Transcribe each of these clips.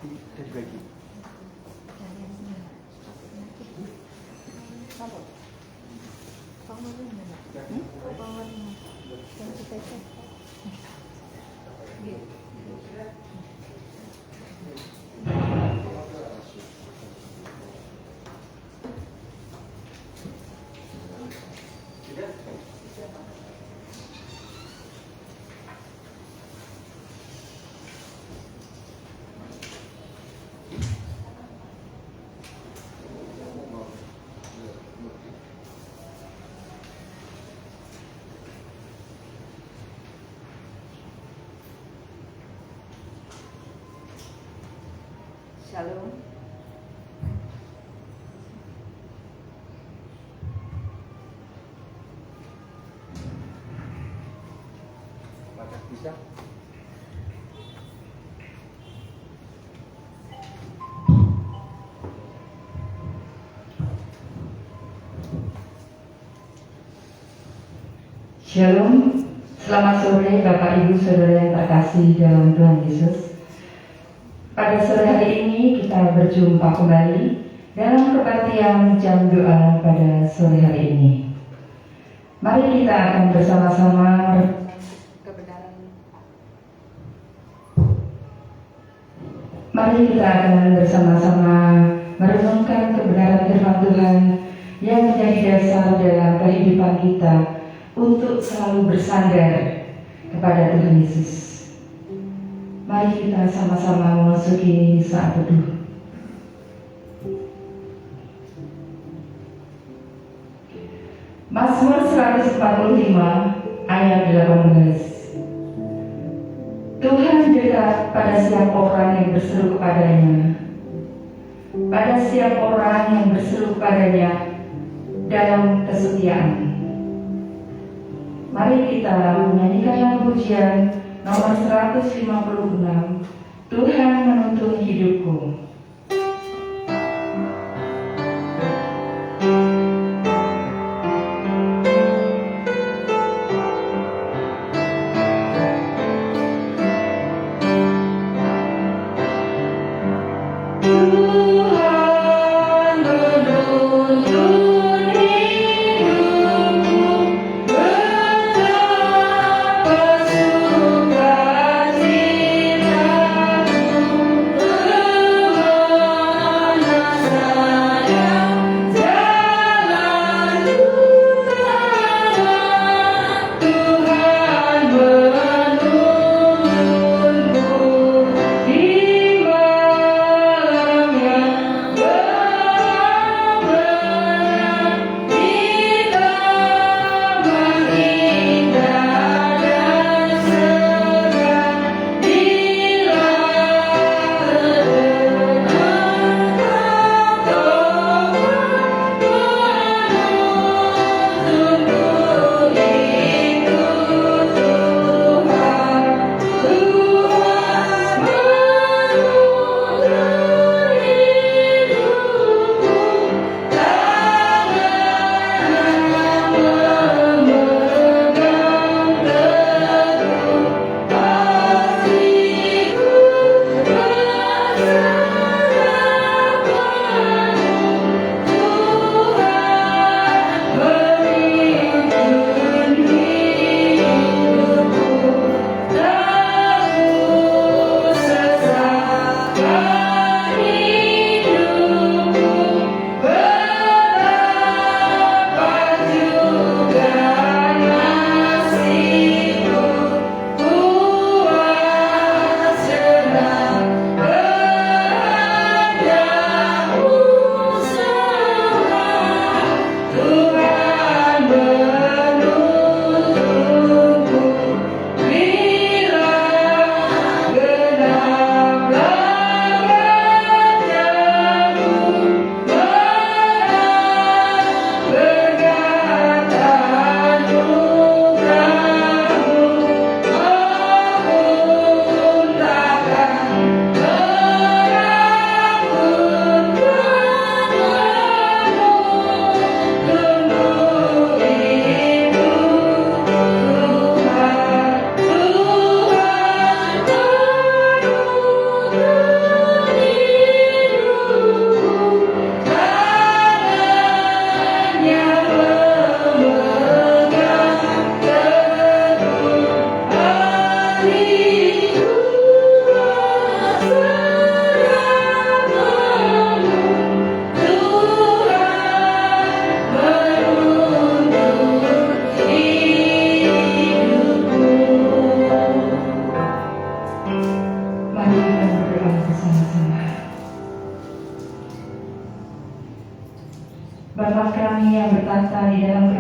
dibagi. Shalom. Apakah bisa? Shalom, selamat sore Bapak Ibu Saudara yang terkasih dalam Tuhan Yesus. Pada sore hari ini kita berjumpa kembali dalam kebaktian jam doa pada sore hari ini. Mari kita akan bersama-sama merenungkan kebenaran firman Tuhan yang menjadi dasar dalam kehidupan kita untuk selalu bersandar kepada Tuhan Yesus. Mari kita sama-sama memasuki saat teduh. Mazmur 145 ayat 18. Tuhan dekat pada setiap orang yang berseru kepadanya, pada setiap orang yang berseru kepadanya dalam kesetiaan. Mari kita menyanyikan lagu pujian nomor 156, Tuhan menuntun hidupku.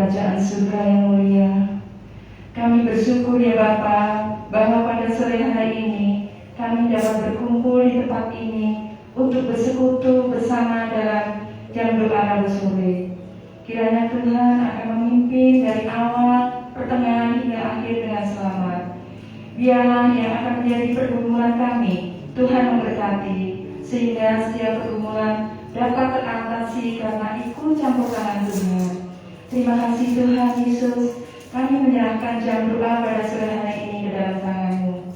kerajaan surga yang mulia. Kami bersyukur ya Bapa, bahwa pada sore hari ini kami dapat berkumpul di tempat ini untuk bersekutu bersama dalam jam doa Rabu sore. Kiranya Tuhan akan memimpin dari awal, pertengahan hingga akhir dengan selamat. Biarlah yang akan menjadi pergumulan kami, Tuhan memberkati, sehingga setiap pergumulan dapat teratasi karena ikut campur tangan Tuhan. Terima kasih Tuhan Yesus, kami menyerahkan jam doa pada sore hari ini ke dalam tangan-Mu.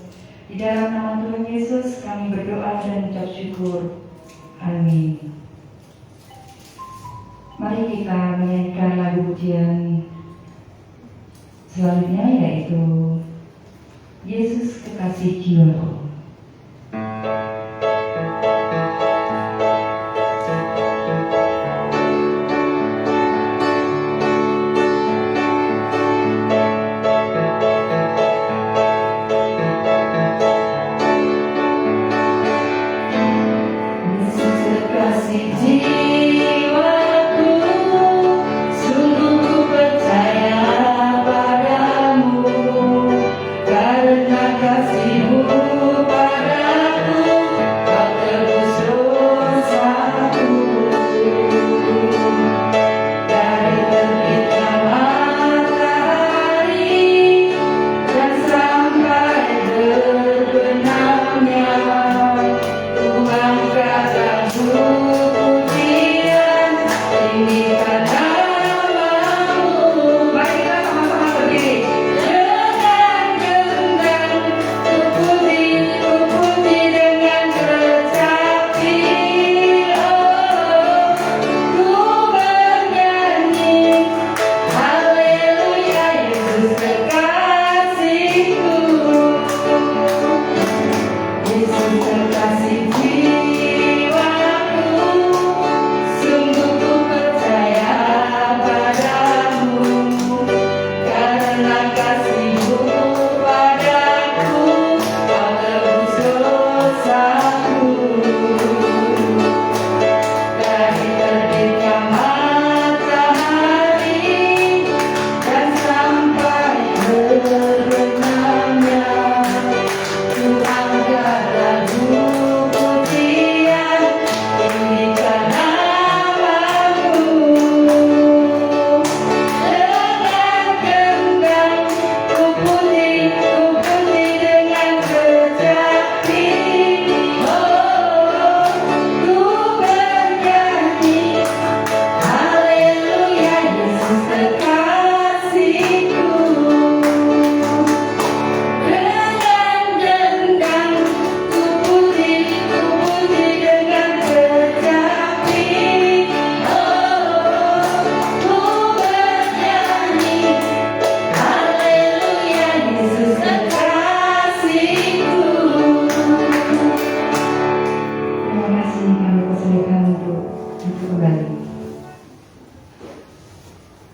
Di dalam nama Tuhan Yesus kami berdoa dan mengucap syukur. Amin. Mari kita menyanyikan lagu pujian selanjutnya, yaitu Yesus Kekasih Jiwaku.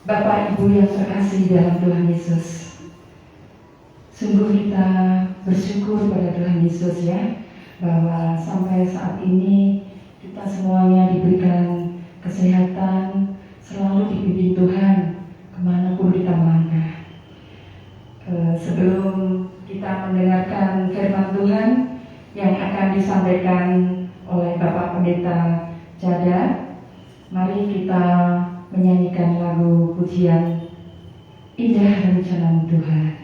Bapak Ibu yang terkasih dalam Tuhan Yesus, sungguh kita bersyukur pada Tuhan Yesus ya, bahwa sampai saat ini kita semuanya diberikan kesehatan, selalu dibimbing Tuhan kemanapun kita melangkah. Sebelum kita mendengarkan firman Tuhan yang akan disampaikan oleh Bapak Pendeta Jada, mari kita menyanyikan lagu pujian Indah Rencana Tuhan.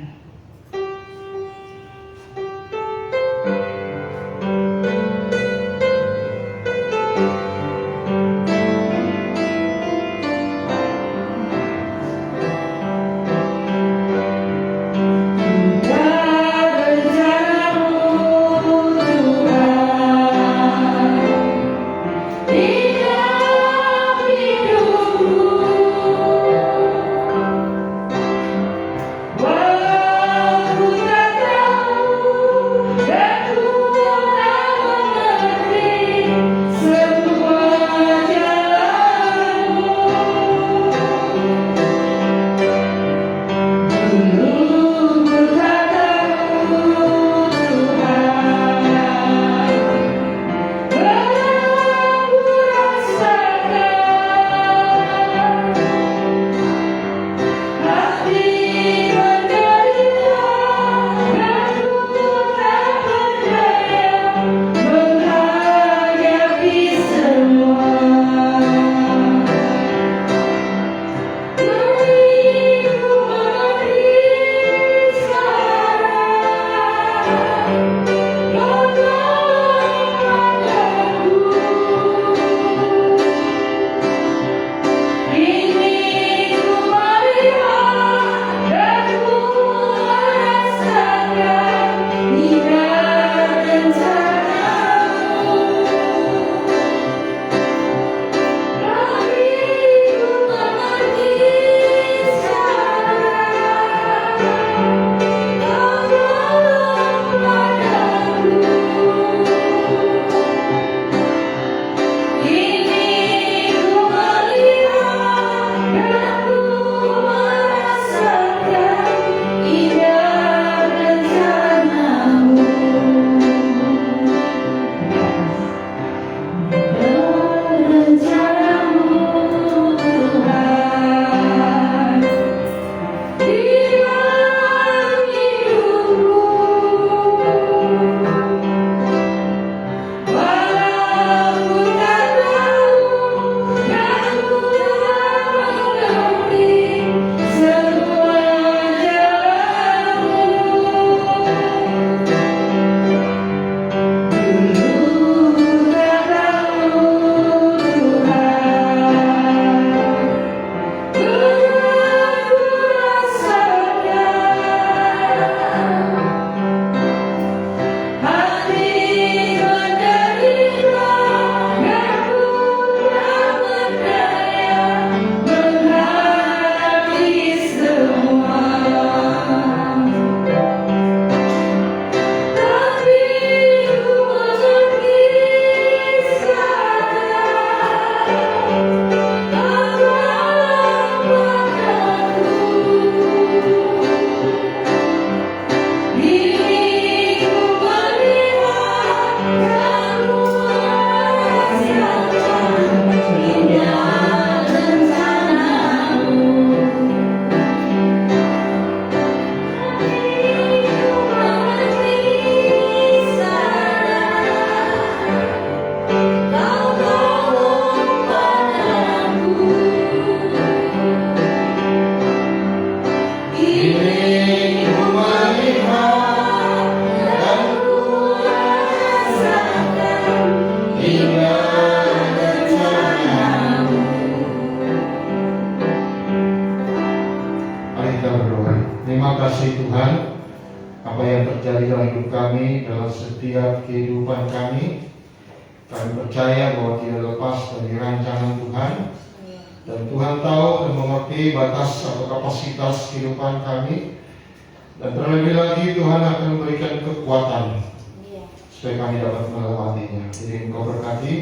Whoa! terjadi dalam hidup kami, dalam setiap kehidupan kami. Kami percaya bahwa tidak lepas dari rancangan Tuhan, dan Tuhan tahu dan mengerti batas atau kapasitas kehidupan kami. Dan terlebih lagi Tuhan akan memberikan kekuatan supaya kami dapat melewatinya. Jadi Engkau berkati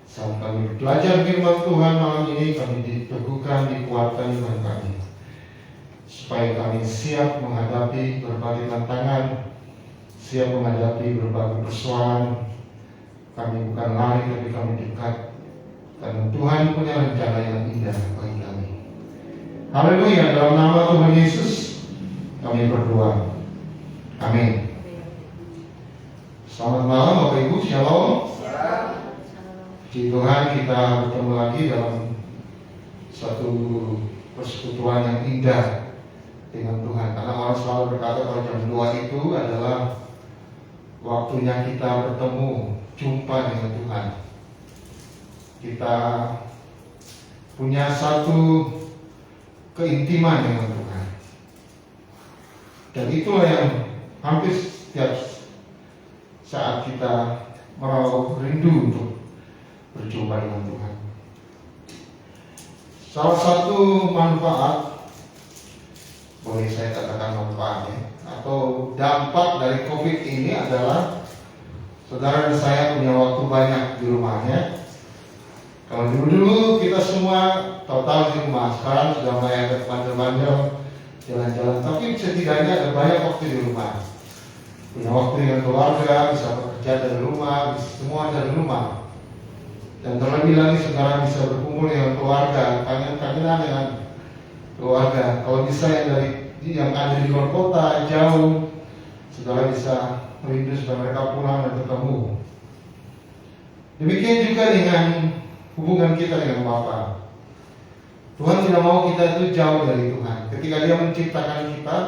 saat kami belajar firman Tuhan malam ini, kami diteguhkan, dikuatkan Tuhan kami, supaya kami siap menghadapi berbagai tantangan, siap menghadapi berbagai persoalan. Kami bukan lari, tapi kami dekat, karena Tuhan punya rencana yang indah bagi kami. Haleluya, dalam nama Tuhan Yesus kami berdoa. Amin. Selamat malam Bapak Ibu, Shalom. Puji Tuhan, kita bertemu lagi dalam satu persekutuan yang indah dengan Tuhan. Karena orang selalu berkata kalau jam 2 itu adalah waktunya kita bertemu, jumpa dengan Tuhan. Kita punya satu keintiman dengan Tuhan. Dan itulah yang hampir setiap saat kita meraup rindu untuk berjumpa dengan Tuhan. Salah satu manfaat, boleh saya katakan manfaatnya, atau dampak dari COVID ini adalah saudara dan saya punya waktu banyak di rumahnya. Kalau dulu kita semua total di rumah, sekarang sudah mulai ada bandel-bandel jalan-jalan, tapi setidaknya ada banyak waktu di rumah. Punya waktu dengan keluarga, bisa bekerja dari rumah, bisa semua dari rumah. Dan terlebih lagi saudara bisa berkumpul dengan keluarga, kangen-kangenan dengan keluarga. Kalau bisa yang ada di luar kota, jauh, saudara bisa merindu supaya mereka pulang dan ketemu. Demikian juga dengan hubungan kita dengan Bapa. Tuhan tidak mau kita itu jauh dari Tuhan. Ketika Dia menciptakan kita,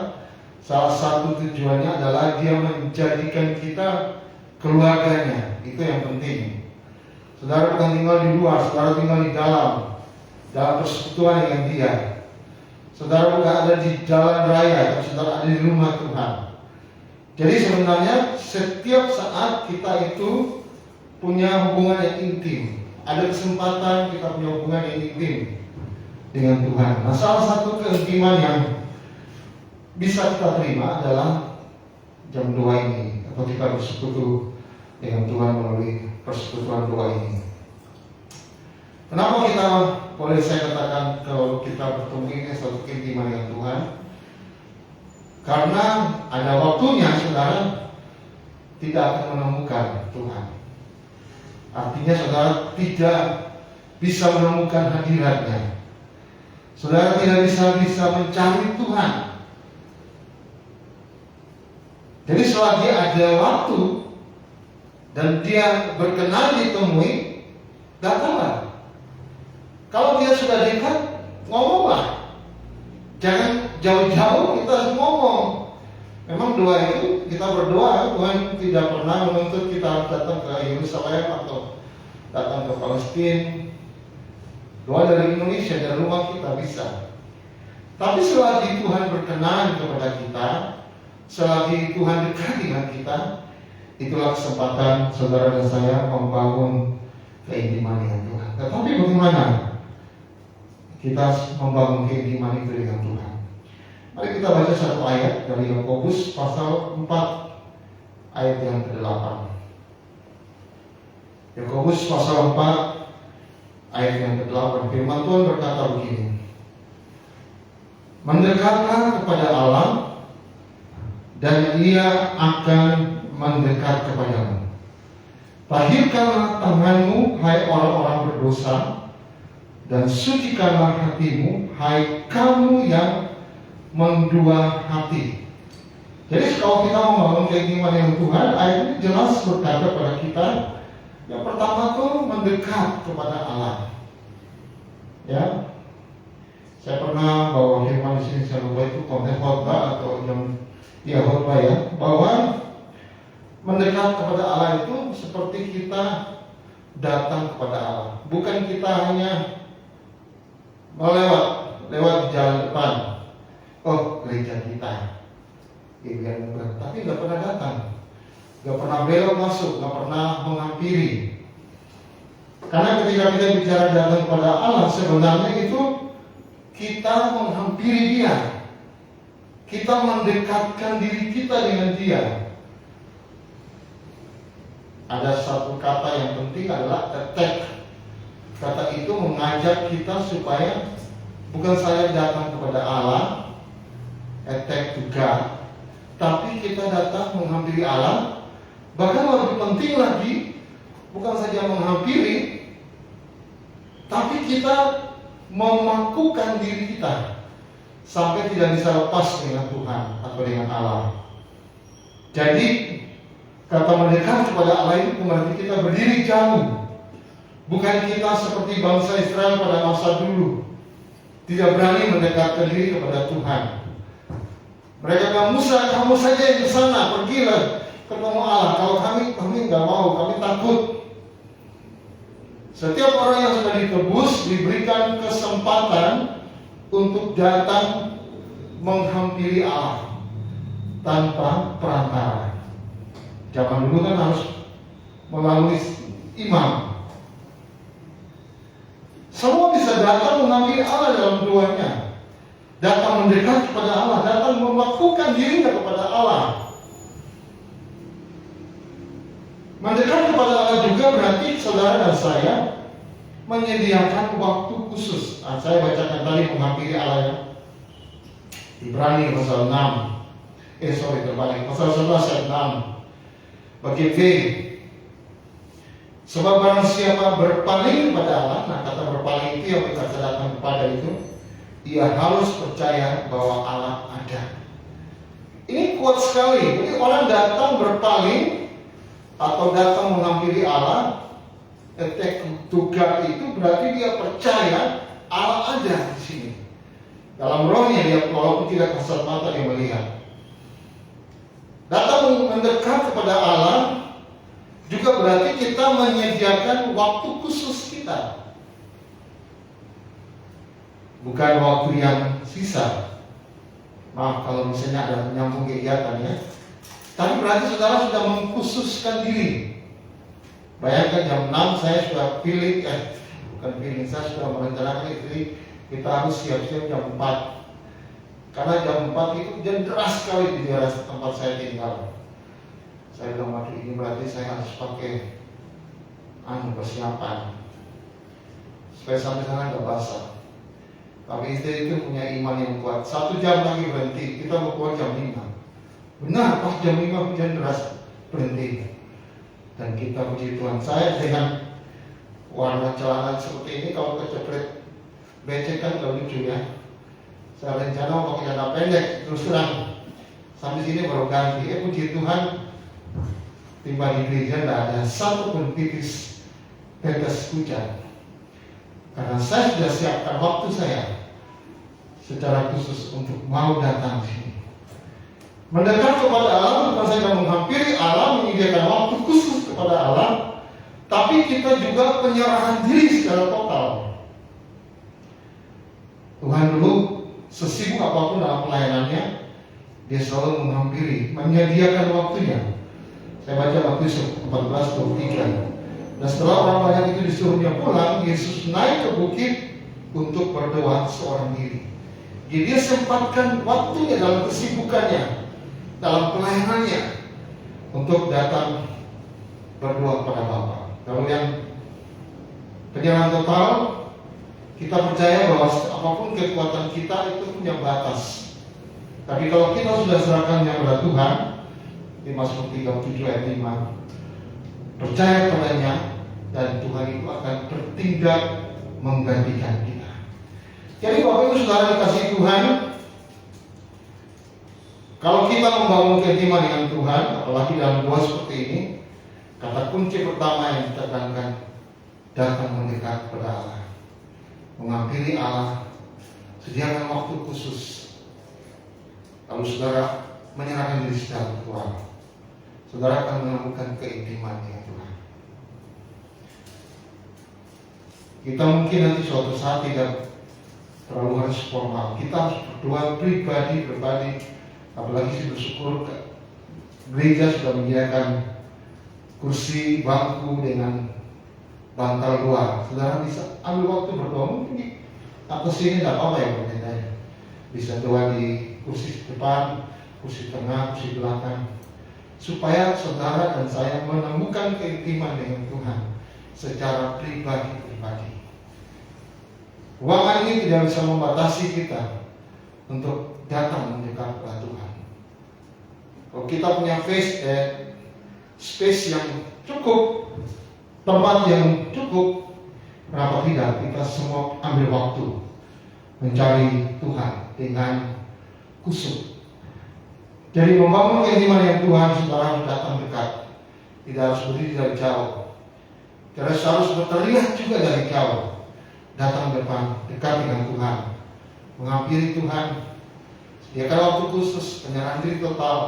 salah satu tujuannya adalah Dia menjadikan kita keluarganya. Itu yang penting. Saudara bukan tinggal di luar, saudara tinggal di dalam persekutuan dengan Dia. Saudara bukan ada di jalan raya, tapi saudara ada di rumah Tuhan. Jadi sebenarnya setiap saat kita itu punya hubungan yang intim. Ada kesempatan kita punya hubungan yang intim dengan Tuhan. Nah, salah satu keintiman yang bisa kita terima adalah jam 2 ini, atau kita bersekutu dengan Tuhan melalui persekutuan doa ini. Kenapa kita, boleh saya katakan, kalau kita bertemu ini satu keintiman dengan Tuhan? Karena ada waktunya saudara tidak akan menemukan Tuhan. Artinya saudara tidak bisa menemukan hadiratnya. Saudara tidak bisa mencari Tuhan. Jadi selagi ada waktu dan Dia berkenan ditemui, datanglah. Kalau Dia sudah dekat, ngomonglah. Jangan jauh-jauh kita harus ngomong. Memang doa itu kita berdoa, Tuhan tidak pernah menuntut kita harus datang ke Yerusalem atau datang ke Palestina. Doa dari Indonesia, dari rumah kita bisa. Tapi selagi Tuhan berkenan kepada kita, selagi Tuhan dekat dengan kita, itulah kesempatan saudara dan saya membangun keintiman dengan Tuhan. Tetapi bagaimana kita membangun keintiman itu dengan Tuhan? Mari kita baca satu ayat dari Yakobus pasal 4 ayat yang ke-8. Yakobus pasal 4 ayat yang ke-8, firman Tuhan berkata begini: mendekatlah kepada Allah dan Ia akan mendekat kepadamu. Tahirkanlah tanganmu, hai orang-orang berdosa, dan sucikanlah hatimu, hai kamu yang mendua hati. Jadi kalau kita membangun keinginan dengan Tuhan, ayat ini jelas berkata kepada kita, yang pertama tuh mendekat kepada Allah. Ya, saya pernah bawa firman di sini, saya lupa itu konten khotbah atau khotbah ya, bahwa mendekat kepada Allah itu seperti kita datang kepada Allah. Bukan kita hanya lewat di jalan depan. Oh, gereja kita. tapi nggak pernah datang, nggak pernah belok masuk, nggak pernah menghampiri. Karena ketika kita bicara datang kepada Allah, sebenarnya itu kita menghampiri Dia, kita mendekatkan diri kita dengan Dia. Ada satu kata yang penting adalah attack. Kata itu mengajak kita supaya bukan saya datang kepada Allah, attack to God, tapi kita datang menghampiri Allah. Bahkan lebih penting lagi, bukan saja menghampiri, tapi kita memakukan diri kita sampai tidak bisa lepas dengan Tuhan atau dengan Allah. Jadi kata mendekat kepada Allah itu berarti kita berdiri jauh. Bukan kita seperti bangsa Israel pada masa dulu, tidak berani mendekatkan diri kepada Tuhan. Mereka bilang, Musa, kamu saja yang di sana, pergilah ketemu Allah. Kalau kami nggak mau, kami takut. Setiap orang yang sudah ditebus diberikan kesempatan untuk datang menghampiri Allah tanpa perantara. Zaman dulu kan harus melalui imam. Semua bisa datang menghampiri Allah dalam doanya, datang mendekat kepada Allah, datang melakukan dirinya kepada Allah. Mendekat kepada Allah juga berarti saudara dan saya menyediakan waktu khusus. Saya bacakan tadi menghampiri Allah ya. Ibrani pasal 6. Terbalik. Pasal 11 ayat 6. Bagi V. Sebab barang siapa berpaling kepada Allah, nah kata berpaling itu yang kita datang kepada itu, ia harus percaya bahwa Allah ada. Ini kuat sekali. Jadi orang datang berpaling atau datang menghampiri Allah, attack to God itu berarti dia percaya Allah ada di sini. Dalam rohnya dia walaupun tidak kasat mata dia melihat. Datang mendekat kepada Allah juga berarti kita menyediakan waktu khusus kita. Bukan waktu yang sisa. Maaf kalau misalnya ada menyambung kegiatan ya. Tapi berarti saudara sudah mengkhususkan diri. Bayangkan jam 6 saya sudah saya sudah merencanakan itu kita harus siap-siap jam 4. Karena jam 4 itu hujan deras sekali di daerah tempat saya tinggal. Saya bilang, waduh ini berarti saya harus pakai persiapan supaya sampai sana nggak basah. Tapi istri itu punya iman yang kuat. 1 jam lagi berhenti, kita mau keluar jam 5. Benar, pas jam 5 hujan deras berhenti. Dan kita puji Tuhan, saya dengan warna celana seperti ini kalau kecepret becek kan gak lucu ya. Saya rencana mau pakai celana pendek, terus terang sampai sini baru ganti. Puji Tuhan, tiba di gereja tidak ada satu pun titis tetes hujan. Karena saya sudah siapkan waktu saya secara khusus untuk mau datang di sini. Mendekat kepada Allah bukan saja menghampiri Allah, menyediakan waktu khusus kepada Allah, tapi kita juga penyerahan diri secara total. Tuhan dulu sesibuk apapun dalam pelayanannya, dia selalu menghampiri, menyediakan waktunya. Saya baca Matius 14:23. Dan setelah orang banyak itu disuruhnya pulang, Yesus naik ke bukit untuk berdoa seorang diri. Jadi dia sempatkan waktunya dalam kesibukannya, dalam pelayanannya, untuk datang berdoa kepada Bapa. Lalu yang penyerahan total, kita percaya bahwa apapun kekuatan kita itu punya batas. Tapi kalau kita sudah serahkannya kepada Tuhan, di Mazmur 37 ayat 5, percaya padanya dan Tuhan itu akan bertindak menggantikan kita. Jadi Bapak Ibu Saudara dikasih Tuhan, kalau kita membangun keimanan dengan Tuhan, apalagi dalam doa seperti ini, kata kunci pertama yang ditekankan, datang mendekat kepada Allah, menghampiri Allah, sediakan waktu khusus. Lalu saudara menyerahkan diri secara Tuhan, saudara akan menemukan keintiman dengan Tuhan. Kita mungkin nanti suatu saat tidak terlalu harus formal. Kita harus berdoa pribadi Apalagi sih bersyukur gereja sudah menyediakan kursi bangku dengan bantal luar. Saudara bisa ambil waktu berdoa, mungkin di atas sini tidak apa-apa ya pendetanya. Bisa doa di kursi depan, kursi tengah, kursi belakang, supaya saudara dan saya menemukan keintiman dengan Tuhan secara pribadi-pribadi. Ruangan ini tidak bisa membatasi kita untuk datang mendekat kepada Tuhan. Kalau kita punya space yang cukup, tempat yang cukup, kenapa tidak kita semua ambil waktu mencari Tuhan dengan kusuk. Jadi membangun keimanan yang Tuhan, saudara harus datang dekat, tidak harus berdiri dari jauh, tidak harus terlihat juga dari jauh, datang dekat dengan Tuhan, menghampiri Tuhan, sediakan waktu khusus, penyerahan diri total,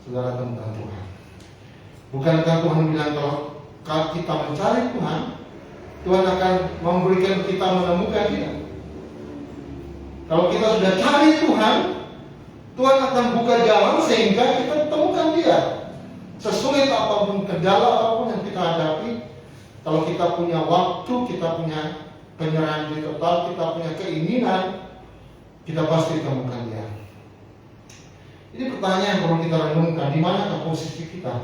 saudara temukan Tuhan. Bukankah Tuhan bilang kalau kita mencari Tuhan, Tuhan akan memberikan kita menemukan Dia. Kalau kita sudah cari Tuhan, Tuhan akan buka jalan sehingga kita temukan Dia. Sesulit apapun, kendala apapun yang kita hadapi, kalau kita punya waktu, kita punya penyerahan diri total, kita punya keinginan, kita pasti temukan Dia. Ini pertanyaan yang perlu kita renungkan, di manakah posisi kita?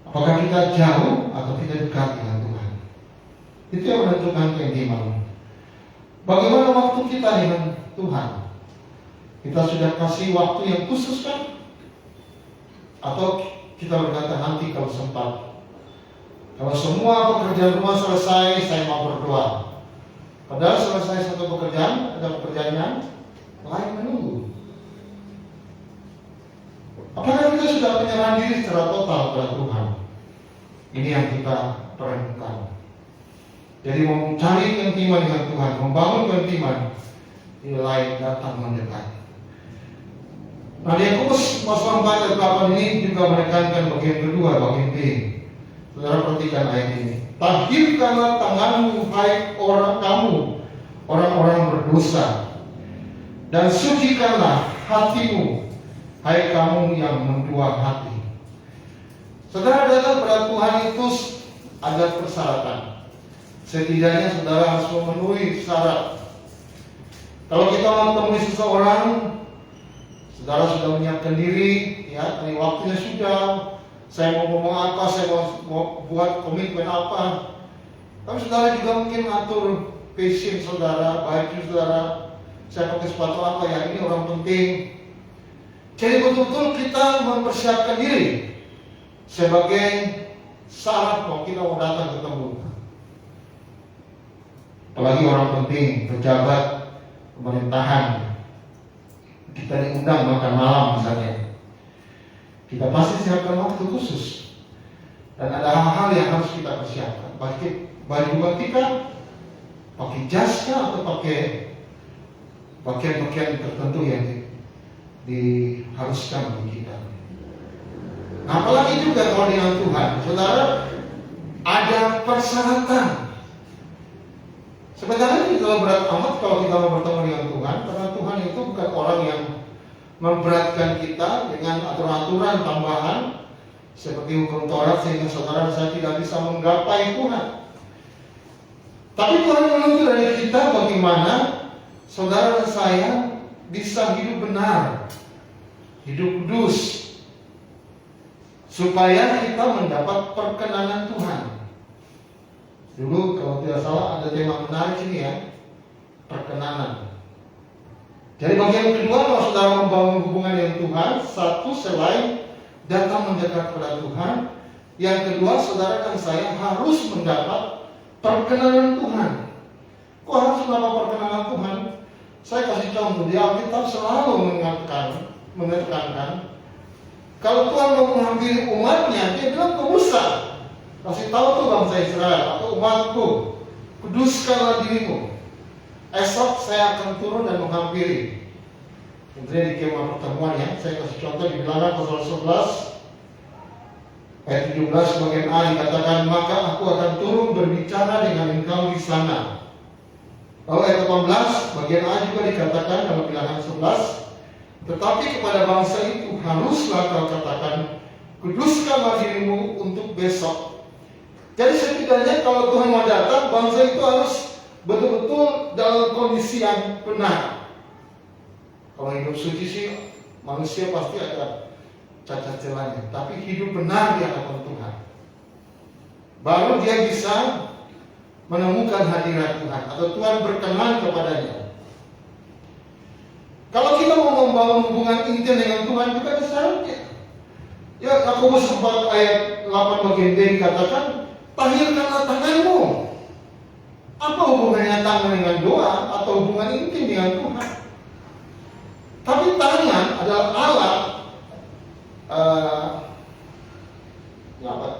Apakah kita jauh atau kita dekat dengan Tuhan? Itu yang menentukan keintiman. Bagaimana waktu kita dengan Tuhan? Kita sudah kasih waktu yang khusus kan? Atau kita berkata nanti kalau sempat. Kalau semua pekerjaan rumah selesai, saya mau berdoa. Padahal selesai satu pekerjaan, ada pekerjaan yang lain menunggu. Apakah kita sudah menyerahkan diri secara total kepada Tuhan? Ini yang kita perlukan. Jadi mencari keintiman dengan Tuhan, membangun keintiman, nilai datang mendekat. Nah, Yakobus pasal 4 ayat 8 ini juga menekankan bagian kedua, bagian B. Saudara perhatikan ayat ini. Tahirkanlah tanganmu, hai orang-orang berdosa, dan sucikanlah hatimu, hai kamu yang mendua hati. Saudara datang kepada Tuhan itu ada persyaratan. Setidaknya saudara harus memenuhi syarat. Kalau kita mau temui seseorang, saudara sudah menyiapkan diri, ya, ini waktunya sudah. Saya mau ngomong apa, saya mau buat komitmen apa. Tapi saudara juga mungkin atur passion saudara, baju saudara. Saya pakai sepatu apa ya, ini orang penting. Jadi betul-betul kita mempersiapkan diri sebagai syarat kalau kita mau datang ketemu. Apalagi orang penting, pejabat pemerintahan, kita diundang makan malam misalnya, kita pasti siapkan waktu khusus. Dan ada hal-hal yang harus kita persiapkan. Pakai baju kita, pakai jasnya atau pakai pakaian-pakaian tertentu yang diharuskan bagi kita. Nah, apalagi juga kalau dengan Tuhan, saudara, ada persyaratan. Sebenarnya itu berat amat kalau kita mau bertemu dengan Tuhan, karena Tuhan itu bukan orang yang memberatkan kita dengan aturan-aturan tambahan seperti hukum Taurat sehingga saudara saya tidak bisa menggapai Tuhan. Tapi Tuhan menuntut dari kita bagaimana saudara dan saya bisa hidup benar, hidup kudus, supaya kita mendapat perkenanan Tuhan. Dulu kalau tidak salah ada tema menarik ini ya, perkenanan. Jadi bagian kedua kalau saudara membangun hubungan dengan Tuhan, satu selain datang mendekat kepada Tuhan, yang kedua saudara dan saya harus mendapat perkenanan Tuhan. Kok harus mendapat perkenanan Tuhan? Saya kasih contoh, di Alkitab selalu menekankan kalau Tuhan mau menghampiri umatnya, dia bilang ke Musa, kasih tahu tuh bangsa Israel atau umatku, kuduskanlah dirimu. Esok saya akan turun dan menghampiri. Tentunya di kemah pertemuan ya, saya kasih contoh di Bilangan pasal 11 ayat 17 bagian A dikatakan, maka aku akan turun berbicara dengan engkau di sana. Lalu ayat 18 bagian A juga dikatakan dalam Bilangan 11, Tetapi kepada bangsa itu haruslah kau katakan, kuduskanlah dirimu untuk besok. Jadi setidaknya kalau Tuhan mau datang, bangsa itu harus betul-betul dalam kondisi yang benar. Kalau hidup suci sih, manusia pasti ada cacat celahnya. Tapi hidup benar di hadapan Tuhan, baru dia bisa menemukan hadirat Tuhan, atau Tuhan berkenan kepadanya. Kalau kita mau membangun hubungan intim dengan Tuhan, juga ada syaratnya. Ya, Yakobus 4 ayat 8 bagian D dikatakan, tahirkanlah tanganmu. Apa hubungannya tangan dengan doa atau hubungan intim dengan Tuhan? Tapi tangan adalah alat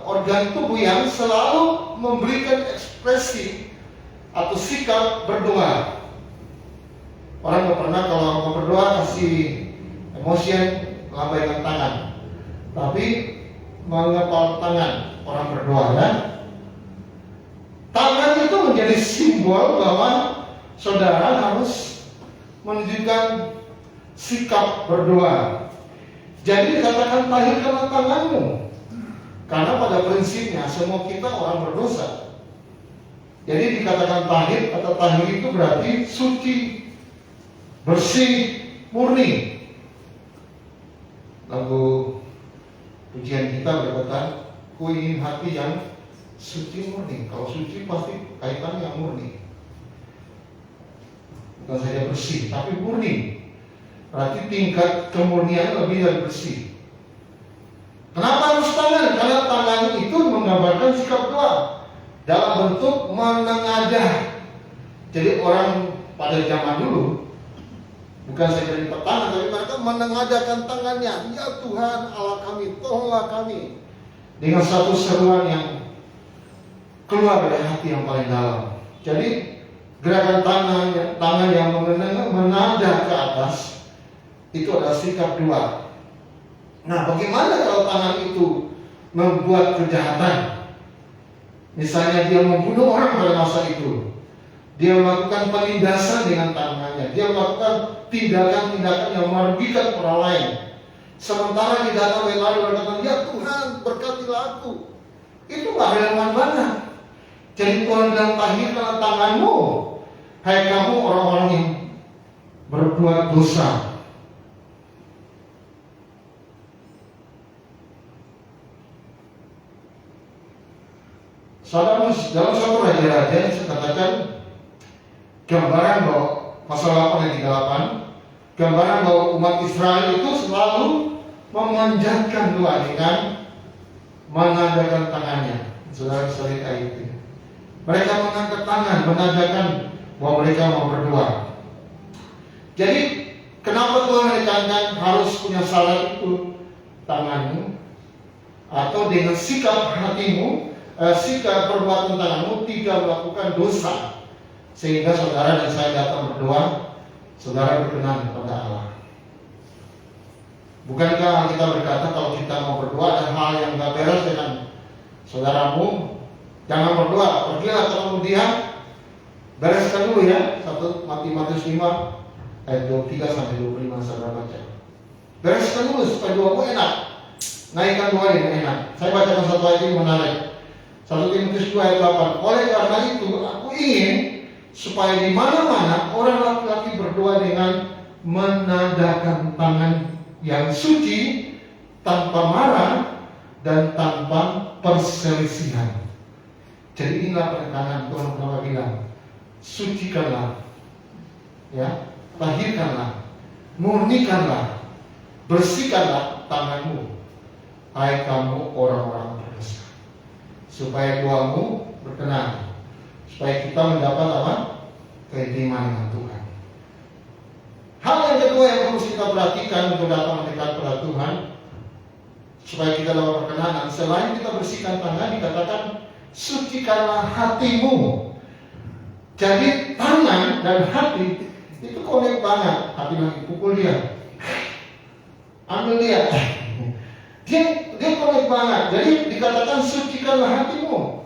organ tubuh yang selalu memberikan ekspresi atau sikap berdoa. Orang nggak pernah kalau mau berdoa kasih emosian melambaikan tangan, tapi mengepal tangan orang berdoa, ya. Tangan itu menjadi simbol bahwa saudara harus menunjukkan sikap berdoa. Jadi dikatakan tahirkanlah tanganmu, karena pada prinsipnya semua kita orang berdosa. Jadi dikatakan tahir atau tahir itu berarti suci, bersih, murni. Lagu pujian kita berkata, ku ingin hati yang suci murni. Kalau suci pasti kaitannya yang murni, bukan saja bersih, tapi murni. Berarti tingkat kemurnian lebih dari bersih. Kenapa harus tangan? Karena tangan itu menggambarkan sikap doa dalam bentuk menengadah. Jadi orang pada zaman dulu bukan saja dari petana, tapi mereka menengadahkan tangannya. Ya Tuhan Allah kami, tolonglah kami, dengan satu seruan yang keluar dari hati yang paling dalam. Jadi gerakan tangan yang menadah ke atas itu adalah sikap doa. Nah, bagaimana kalau tangan itu membuat kejahatan? Misalnya dia membunuh orang pada masa itu, dia melakukan penindasan dengan tangannya, dia melakukan tindakan-tindakan yang merugikan orang lain. Sementara di datang lalu berkata, ya Tuhan berkatilah aku. Itu nggak relevan banget. Jadi Tuhan bilang, tahirkanlah tanganmu, hai kamu orang-orang yang berbuat dosa. Saudara, dalam satu raja-raja dikatakan gambaran bahwa pasal 8 ayat 38, gambaran bahwa umat Israel itu selalu memanjatkan doa dengan menandakan tangannya. Saudara bisa lihat ayat itu. Mereka mengangkat tangan, menandakan bahwa mereka mau berdoa. Jadi kenapa Tuhan menekankan harus punya syarat itu tanganmu, atau dengan sikap hatimu, sikap perbuatan tanganmu tidak melakukan dosa, sehingga saudara dan saya datang berdoa, saudara berkenan kepada Allah. Bukankah kita berkata kalau kita mau berdoa ada hal yang gak beres dengan saudaramu, jangan berdoa, pergilah ketemu dia, bereskan dulu ya. 1 Matius 5 ayat 23 sampai 25 saudara baca. Bereskan dulu supaya doamu enak, naikkan doa yang enak. Saya bacakan satu ayat yang menarik. 1 Timotius 2 ayat 8. Oleh karena itu aku ingin supaya di mana-mana orang laki-laki berdoa dengan menandakan tangan yang suci, tanpa marah dan tanpa perselisihan. Jadi inilah penekanan Tuhan pernah bilang, sucikanlah, ya, tahirkanlah, murnikanlah, bersihkanlah tanganmu, hai kamu orang-orang berdosa, supaya doamu berkenan, supaya kita mendapat apa? Keintiman dengan Tuhan. Hal yang kedua yang harus kita perhatikan untuk datang mendekat kepada Tuhan, supaya kita dapat perkenanan, selain kita bersihkan tangan, dikatakan sucikanlah hatimu. Jadi tangan dan hati itu konek banget. Hati lagi pukul dia, ambil dia, dia konek banget. Jadi dikatakan sucikanlah hatimu.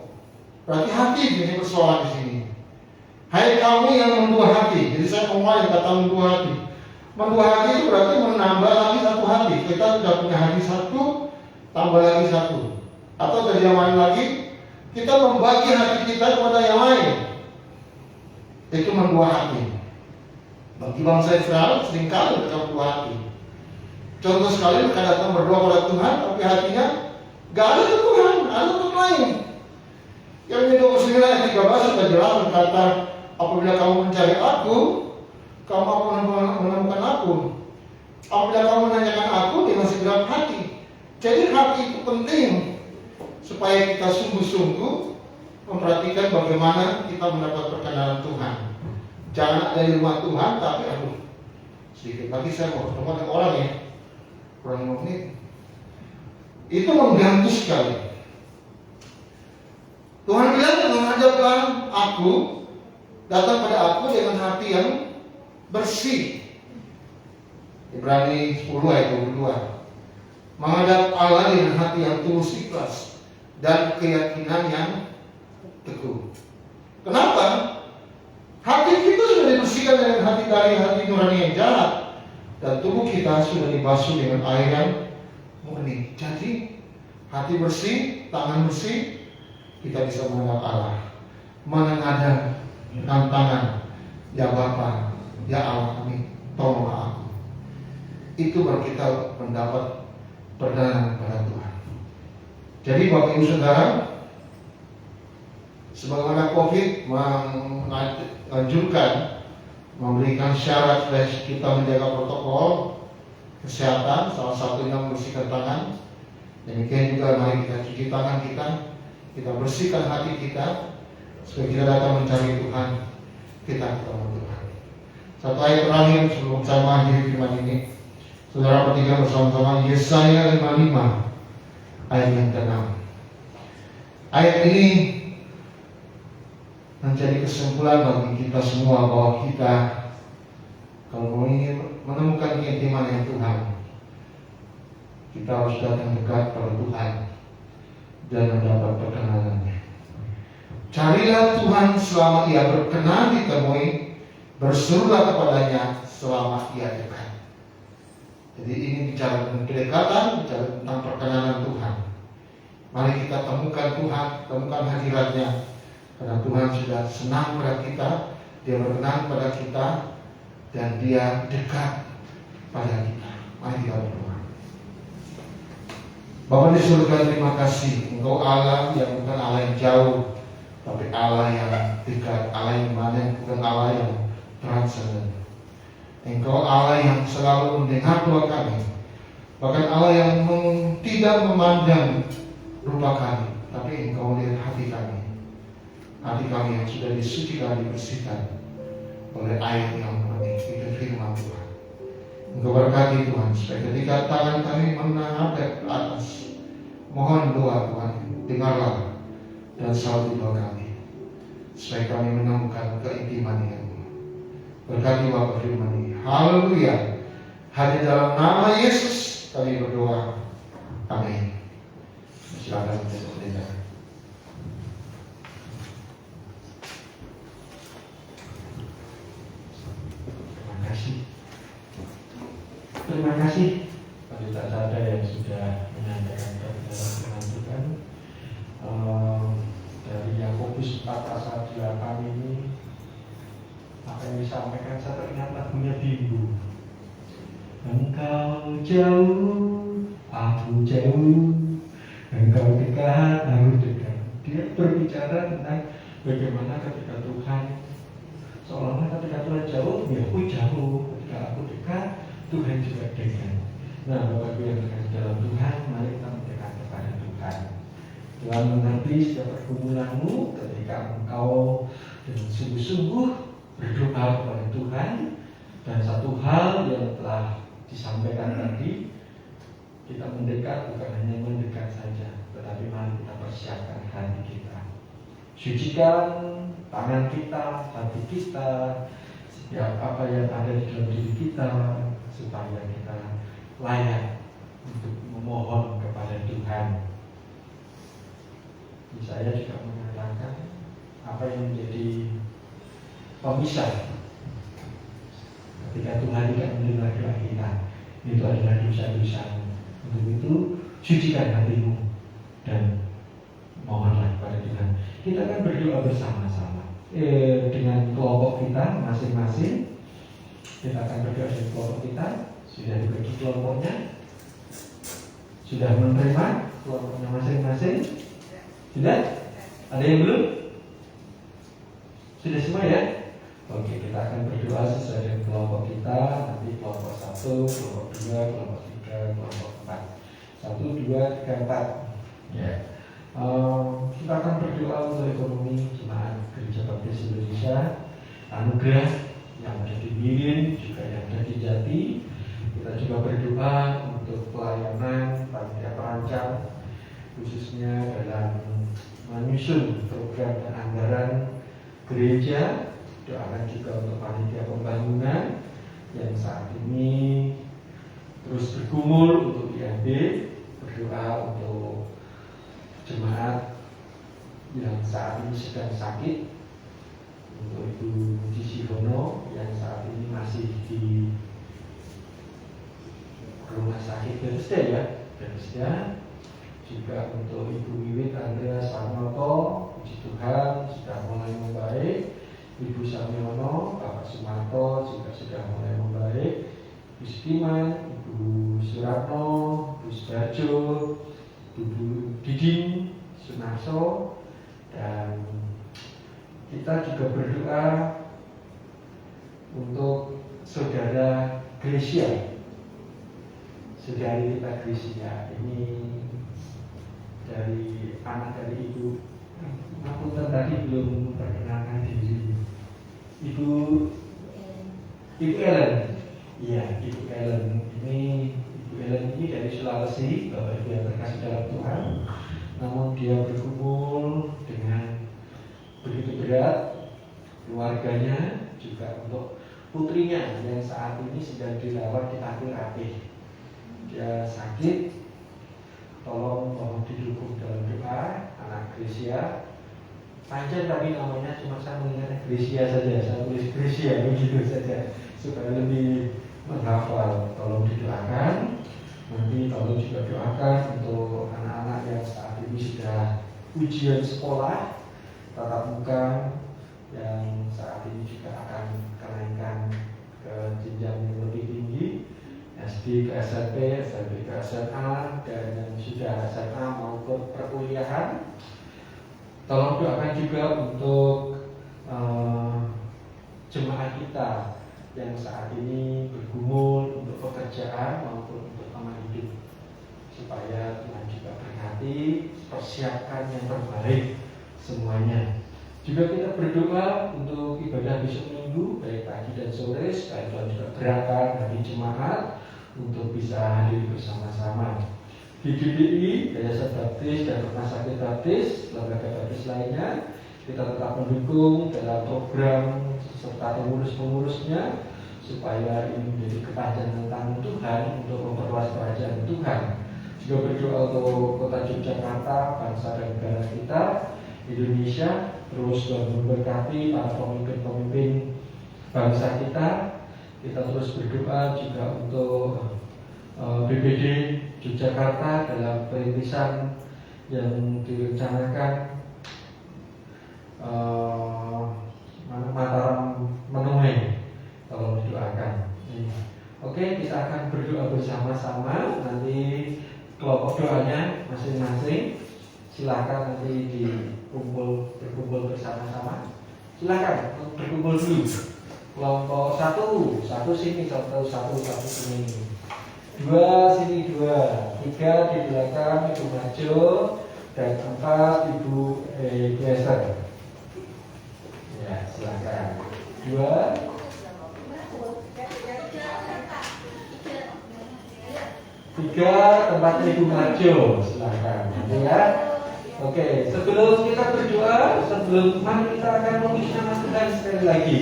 Berarti hati ini persoalan di sini. Hai kamu yang membuah hati. Jadi saya mau yang kata membuah hati. Mendua hati itu berarti menambah lagi satu hati. Kita sudah punya hati satu, tambah lagi satu. Atau dari yang lain lagi, kita membagi hati kita kepada yang lain. Itu mendua hati. Bagi bangsa Israel seringkali mereka berdua hati. Contoh sekali mereka datang berdoa pada Tuhan, tapi hatinya gak ada ke Tuhan, ada untuk lain. Yang ini 29 ayat 13 sudah jelas berkata, apabila kamu mencari aku, kamu akan menemukan aku. Apabila kamu menanyakan aku dengan segenap hati. Jadi hati itu penting supaya kita sungguh-sungguh memperhatikan bagaimana kita mendapat perkenanan Tuhan. Jangan ada di rumah Tuhan, tapi sedikit lagi saya mau ketemu dengan orang ya, kurang 5 menit. Itu mengganggu sekali. Tuhan bilang, menghadaplah aku, datang pada aku dengan hati yang bersih. Ibrani 10 ayat 22. Menghadap Allah dengan hati yang tulus ikhlas dan keyakinan yang teguh. Kenapa? Hati kita sudah dibersihkan dengan hati dari hati nurani yang jahat, dan tubuh kita sudah dibasuh dengan air yang murni. Jadi hati bersih, tangan bersih, kita bisa menghadap Allah, menengadah tantangan. Ya Bapa, ya Allah kami, tolonglah aku. Itu baru kita mendapat perkenanan kepada Tuhan. Jadi Bapak Ibu Saudara, sebagaimana COVID menganjurkan, memberikan syarat supaya kita menjaga protokol kesehatan, salah satunya membersihkan tangan. Demikian juga mari kita cuci tangan kita bersihkan hati kita, supaya kita datang mencari Tuhan, kita ketemu Tuhan. Satu ayat terakhir sebelum saya mengakhiri firman ini, saudara perhatikan bersama-sama Yesaya 55 ayat yang ke-6. Ayat ini menjadi kesimpulan bagi kita semua bahwa kita kalau ingin menemukan keintiman yang Tuhan, kita harus datang dekat pada Tuhan dan mendapat perkenanannya. Carilah Tuhan selama Ia berkenan ditemui, berserulah kepadanya selama Ia dekat. Jadi ini bicara tentang kedekatan, bicara tentang perkenanan Tuhan. Mari kita temukan Tuhan, temukan hadiratnya. Karena Tuhan sudah senang pada kita, Dia berkenan pada kita, dan Dia dekat pada kita. Mari kita berdoa. Bapa di surga, terima kasih. Engkau Allah yang bukan Allah yang jauh, tapi Allah yang dekat, Allah yang mana, bukan Allah yang transenden. Engkau Allah yang selalu mendengar doa kami, bahkan Allah yang tidak memandang rupa kami, tapi Engkau lihat hati kami. Hati kami yang sudah disucikan, dibersihkan oleh air yang murni. Itu firman Tuhan. Engkau berkati Tuhan, supaya ketika tangan kami menghadap ke atas, mohon doa Tuhan, dengarlah dan selalu doa kami, supaya kami menemukan keintiman denganmu. Berkati Bapak firman ini. Haleluya. Hanya dalam nama Yesus kami berdoa. Amin. Silakan untuk dengar. Terima kasih Pendeta Sada yang sudah menyampaikan dalam firman Tuhan. Dari Yakobus 4 pasal 8 ini, apa yang disampaikan saya teringat lagunya Bimbo. Engkau jauh, aku jauh, engkau dekat, aku dekat. Dia berbicara tentang bagaimana ketika Tuhan, seolah-olah ketika Tuhan jauh, ya aku jauh. Ketika aku dekat, Tuhan juga dekat. Nah, Bapak Ibu yang dekat dalam Tuhan, mari kita mendekat kepada Tuhan. Tuhan mengerti setiap pergumulanmu ketika engkau dengan sungguh-sungguh berdoa kepada Tuhan. Dan satu hal yang telah disampaikan tadi, kita mendekat bukan hanya mendekat saja, tetapi mari kita persiapkan hati kita. Sucikan tangan kita, hati kita, setiap apa yang ada di dalam diri kita, supaya kita layak untuk memohon kepada Tuhan. Saya juga mengatakan apa yang menjadi pemisah ketika Tuhan tidak menerima doa kita, itu adalah dosa-dosa. Untuk itu sucikan hatimu dan mohonlah kepada Tuhan. Kita akan berdoa bersama-sama dengan kelompok kita masing-masing. Kita akan berdoa dengan kelompok kita. Sudah dibagi kelompoknya? Sudah menerima kelompoknya masing-masing? Sudah? Ada yang belum? Sudah semua ya? Oke, kita akan berdoa sesuai dengan kelompok kita. Nanti kelompok 1, kelompok 2, kelompok 3, kelompok 4. 1, 2, 3, 4. Ya. Kita akan berdoa untuk ekonomi jemaat Gereja Baptis Indonesia, anugerah yang ada di Mirin, juga yang ada di Jati. Kita juga berdoa untuk pelayanan panitia perancang, khususnya dalam menyusun program dan anggaran gereja. Doakan juga untuk panitia pembangunan yang saat ini terus bergumul untuk IMB. Berdoa untuk jemaat yang saat ini sedang sakit, untuk Ibu Cici Hono yang saat ini masih di rumah sakit Bethesda ya, Bethesda. Juga untuk Ibu Wiwit Andrea Sarnoto, puji Tuhan sudah mulai membaik. Ibu Samiono, Bapak Sumarto juga sudah mulai membaik. Ibu Setiman, Ibu Suratno, Ibu Sudarjo, Ibu Diding Sunarso, dan kita juga berdoa untuk Saudara Gresia, saudari kita Gresia. Ini dari anak dari Ibu. Aku tadi belum perkenalkan diri. Ibu Ellen. Iya, Ibu Ellen. Ibu Ellen ini dari Sulawesi, Bapak Ibu yang terkasih dalam Tuhan. Namun dia bergumul dengan begitu berat keluarganya, juga untuk putrinya yang saat ini sedang dirawat di APRAP. Dia sakit. Tolong didukung dalam doa. Anak Gresia panjang tapi namanya cuma saya mengingat Gresia saja, saya tulis Gresia begitu saja supaya lebih menghafal. Tolong didoakan. Nanti tolong juga doakan untuk anak-anak yang saat ini sudah ujian sekolah tatap muka, yang saat ini juga akan kenaikan ke jenjang yang lebih tinggi, SD ke SMP, SMP ke SMA, dan yang sudah SMA maupun perkuliahan. Tolong doakan juga untuk jemaat kita yang saat ini bergumul untuk pekerjaan maupun untuk teman hidup, supaya Tuhan juga berkati, persiapkan yang terbaik semuanya. Juga kita berdoa untuk ibadah besok minggu, baik pagi dan sore, supaya Tuhan juga gerakan dari jemaat untuk bisa hadir bersama-sama. Di GBI, Yayasan Baptis dan Rumah Sakit Baptis, lembaga Baptis lainnya, kita tetap mendukung dalam program serta pengurus-pengurusnya, supaya ini menjadi kepanjangan tangan Tuhan untuk memperluas kerajaan Tuhan. Juga berdoa untuk Kota Yogyakarta, bangsa dan negara kita, Indonesia, terus memberkati para pemimpin-pemimpin bangsa kita. Kita terus berdoa juga untuk BPD Yogyakarta dalam perintisan yang direncanakan Mataram Menuhe. Tolong didoakan. Oke, kita akan berdoa bersama-sama. Nanti kelompok doanya masing-masing silakan nanti berkumpul bersama-sama. Silakan berkumpul dulu. Kelompok satu sini, satu sini. 2 sini 2, 3 di belakang Ibu Majo, dan 4 Ibu Esther. Ya, silakan. 2. 3 tempatnya Ibu Majo, silakan. Ya. Oke, sebelum kita berdoa, mari kita akan memuji nama Tuhan sekali lagi.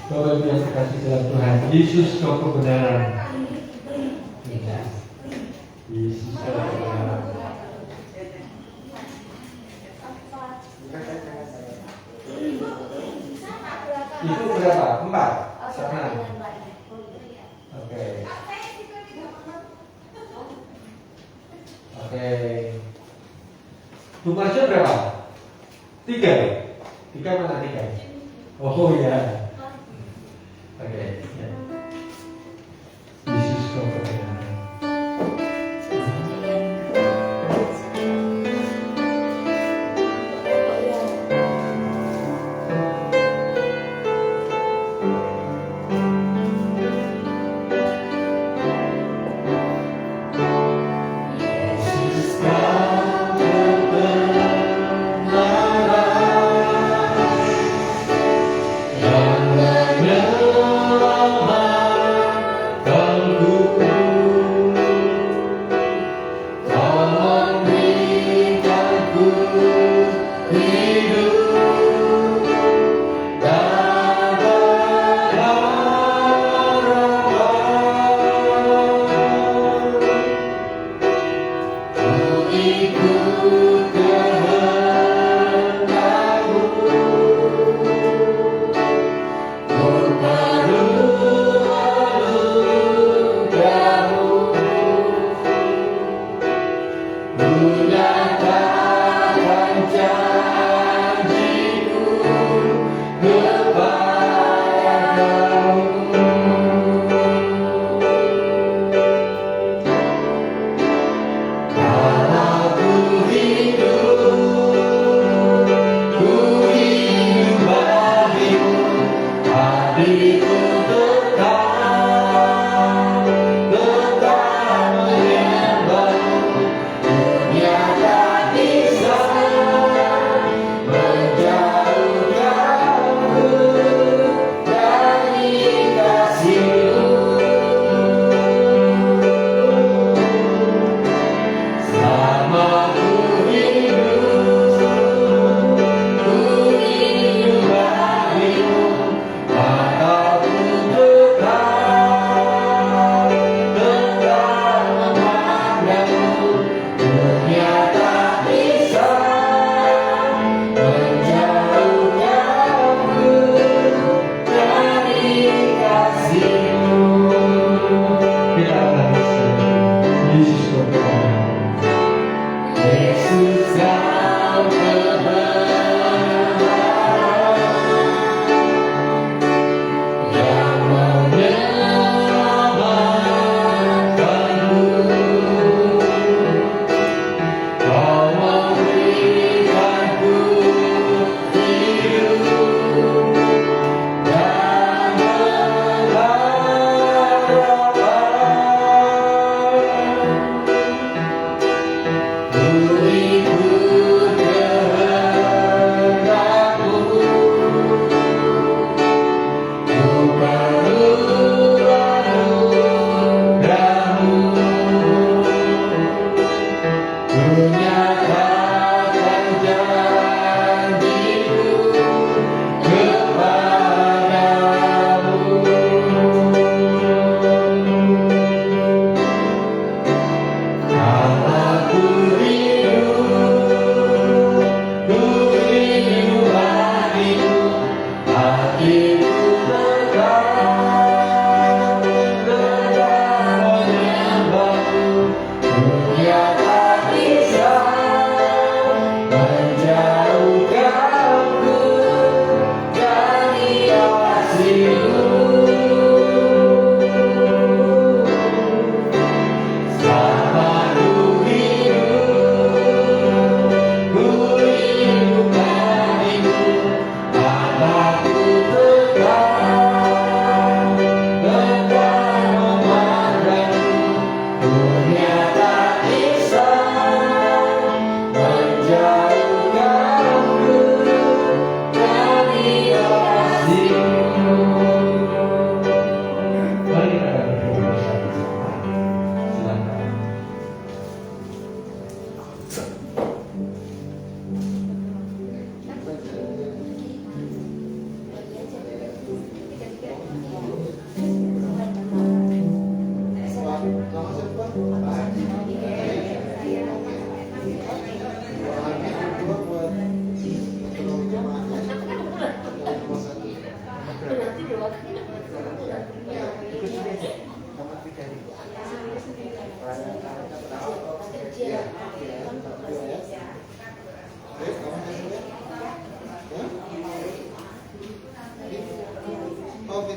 Bapak Ibu yang terkasih dalam Tuhan, Yesus Kau kebenaran. Yesus kebenaran. Itu berapa? 4. Sana. Sumarjo berapa? 3. 3 mana 3? Oh ya. Oke. Ya. Yesus kau kebenaran. Yang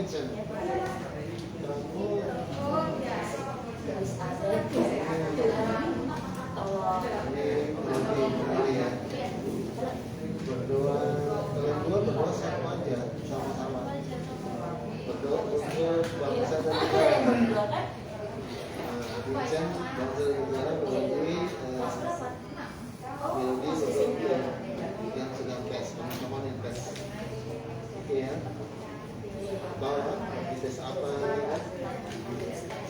mention. Kamu berdoa, kalian dua berdoa sama aja, sama-sama. Berdoa untuk bangsa dan negara. Vincent, bangsa dan negara melalui melodi yang sedang tes, teman-teman yang tes. Oke ya. Bawa di tes apa ya?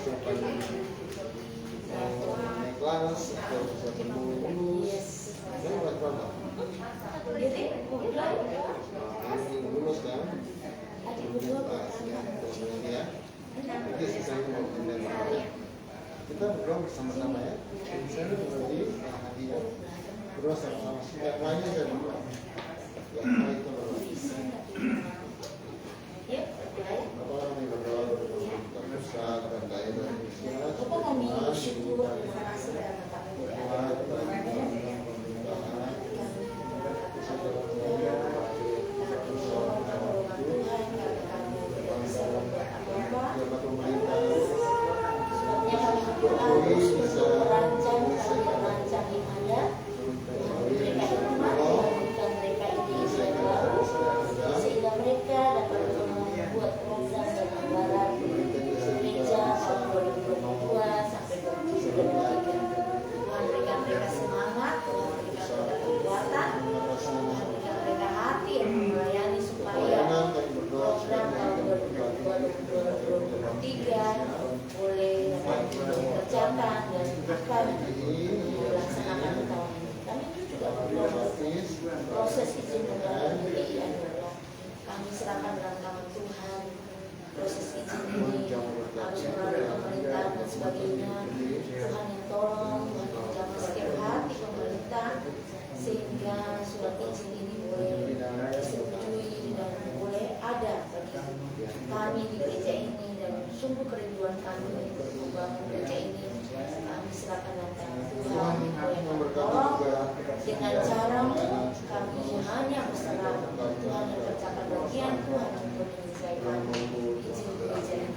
Supaya naik kelas atau bisa lulus. Kan buat berapa? Yang lulus kan? Ya. Nanti sisanya mau pindah. Kita berdoa bersama-sama ya. Saya berbagi hadiah. Berdoa sama-sama. Yang lainnya saya berdoa. Yang lain kita berdoa. Apa kami berdoa untuk pusat dan daerah Indonesia. Kita kami bersyukur terima kasih karena kami berada di pemerintahan. Sehingga mereka dapat membuat program dan anggaran gereja tahun 2022 sampai 2023. Tuhan berikan mereka semangat, Tuhan berikan mereka kekuatan, Tuhan berikan mereka hati yang melayani supaya program tahun 2023 boleh dikerjakan dan akan dilaksanakan di tahun ini. Kami juga berdoa proses izin penggunaan GBI adalah kami serahkan dalam tangan Tuhan. Proses izin ini harus melalui pemerintahan dan sebagainya. Tuhan yang tolong, Tuhan yang jamah setiap hati pemerintah sehingga surat izin ini boleh disetujui dan boleh ada bagi kami di gereja ini, dan sungguh kerinduan kami untuk membangun gereja ini. Kami serahkan dalam tangan Tuhan yang menolong dengan caramu. Kami hanya berserah, Tuhan yang kerjakan bagian, Tuhan yang menyelesaikan izin gereja ini.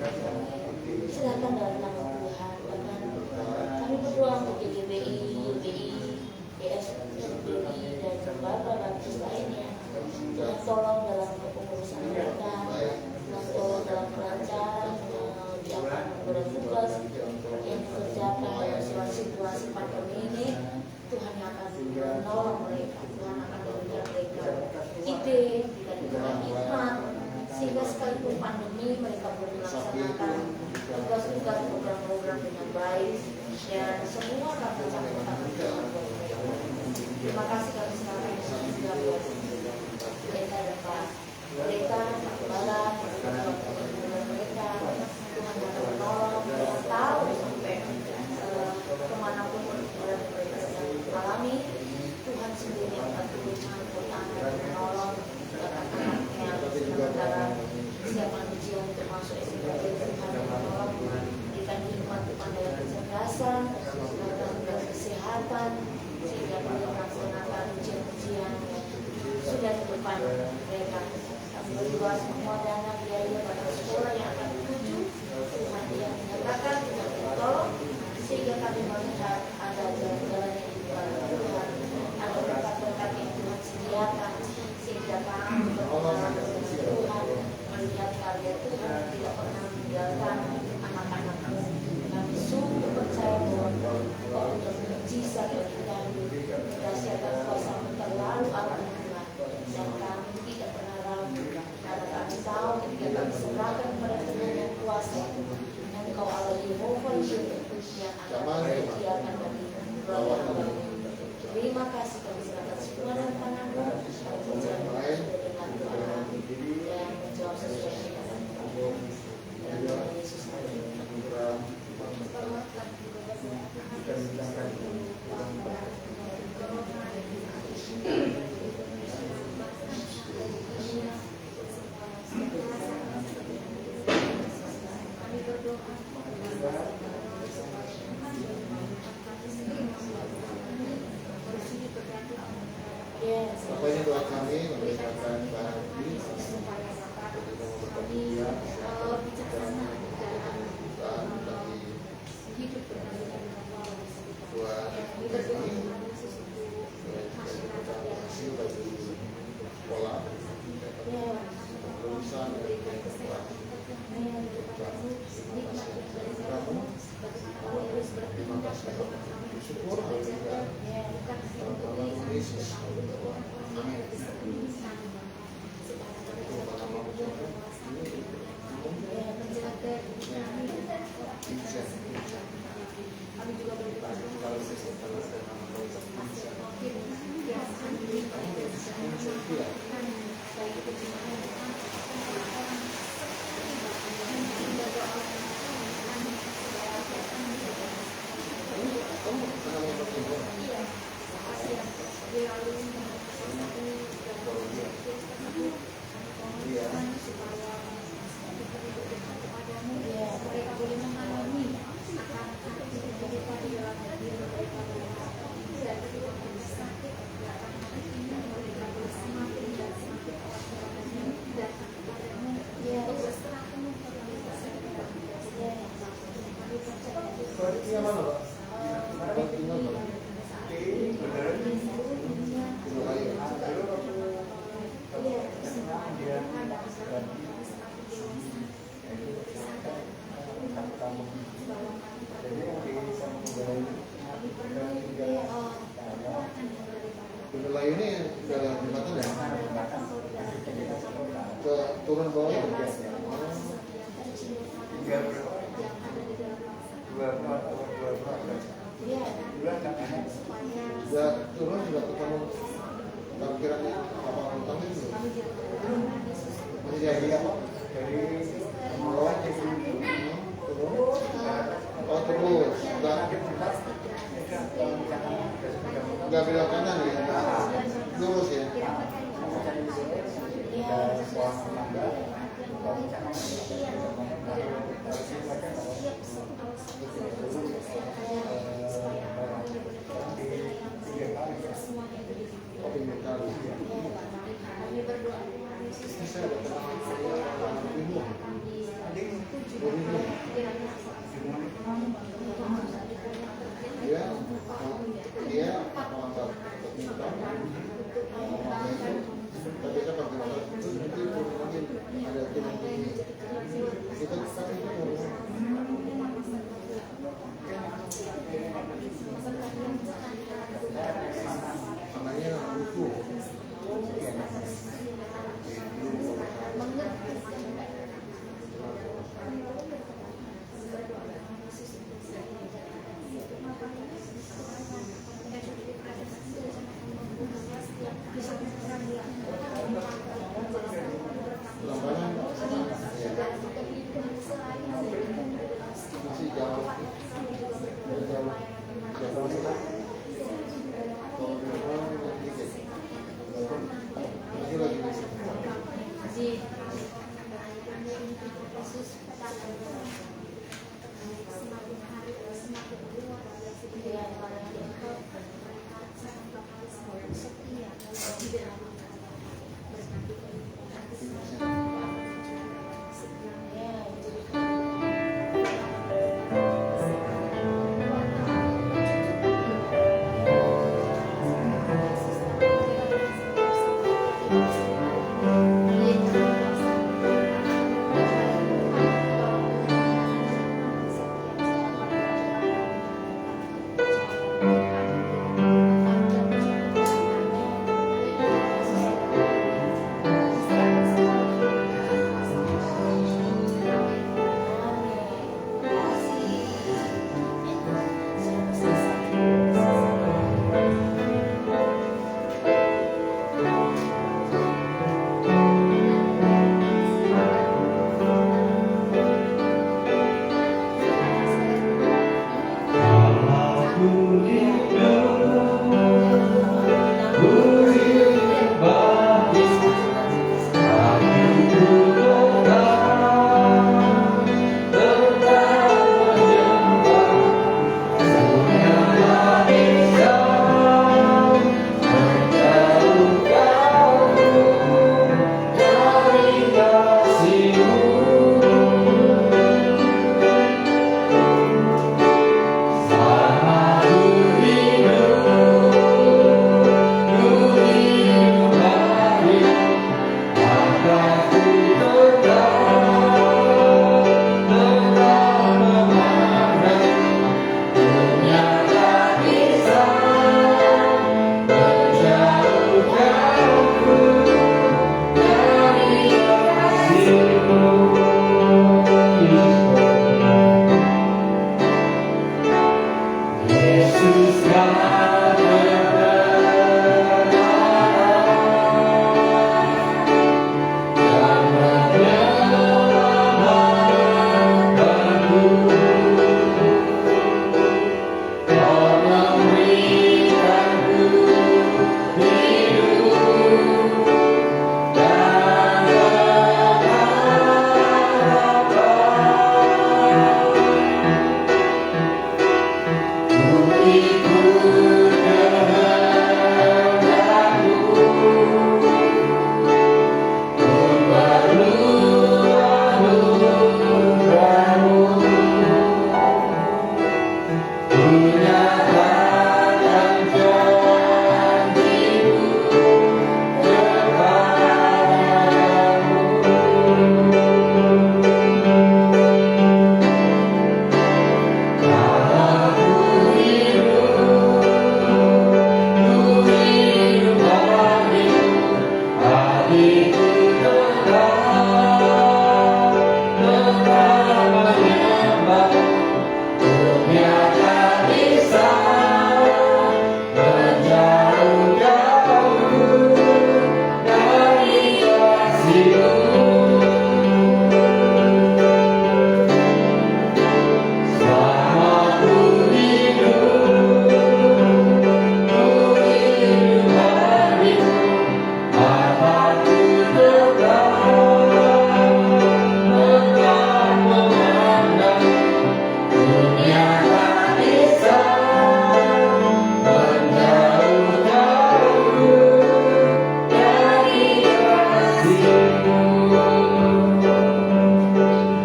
Serahkan dalam tangan Tuhan. Bahkan kami berdoa untuk GBI, YBI, YSBI dan lembaga baptis lainnya. Tuhan tolong dalam kepengurusan mereka, Tuhan tolong dalam pelancaran ucapan bertugas yang dikerjakan dalam situasi pandemi ini. Tuhan yang akan menolong mereka, Tuhan akan memberikan mereka ide dan hikmat sehingga sekalipun pandemi mereka boleh melaksanakan tugas-tugas program-program dengan baik, dan semua kami campurkan Tuhan buat mereka. Terima kasih kami sekali sudah buat mereka dan Pak mereka, Pak Kepala, mereka. Tuhan yang menolong, Tuhan tahu sampai kemanapun mereka sedang alami. Tuhan sendiri yang akan turunkan Tuhan dan menolong anak-anaknya sementara siapkan ujian untuk masuk SMP. Tuhan yang menolong, berikan hikmat Tuhan dalam kecerdasan dan kesehatan sehingga boleh melaksanakan ujian-ujian yang sudah di depan mereka. Kami berdoa semua dana biaya pada sekolah yang akan dituju, Tuhan yang menyatakan, Tuhan yang tolong sehingga kami melihat ada jalan-jalan yang dibuat Tuhan, ada berkat-berkat yang Tuhan sediakan sehingga kami berdoa dengan Tuhan melihat karya Tuhan tidak pernah meninggalkan anak-anakmu. Kami sungguh percaya bahwa Kau sudah mujizat bagi kami, dahsyatkan kuasa terlalu agung Tuhan, dan kami tidak pernah ragu karena kami tahu bisa kamu terima kasih bersyukur haleluya dalam nama Yesus amin. Layu ini dalam jembatan ya? Ke turun bawah ya? Sudah turun, sudah ketemu parkirannya lapangan utang itu masih jadi apa? Dari bawah turun? Oh terus, nggak belok kanan ya? Lurus ya?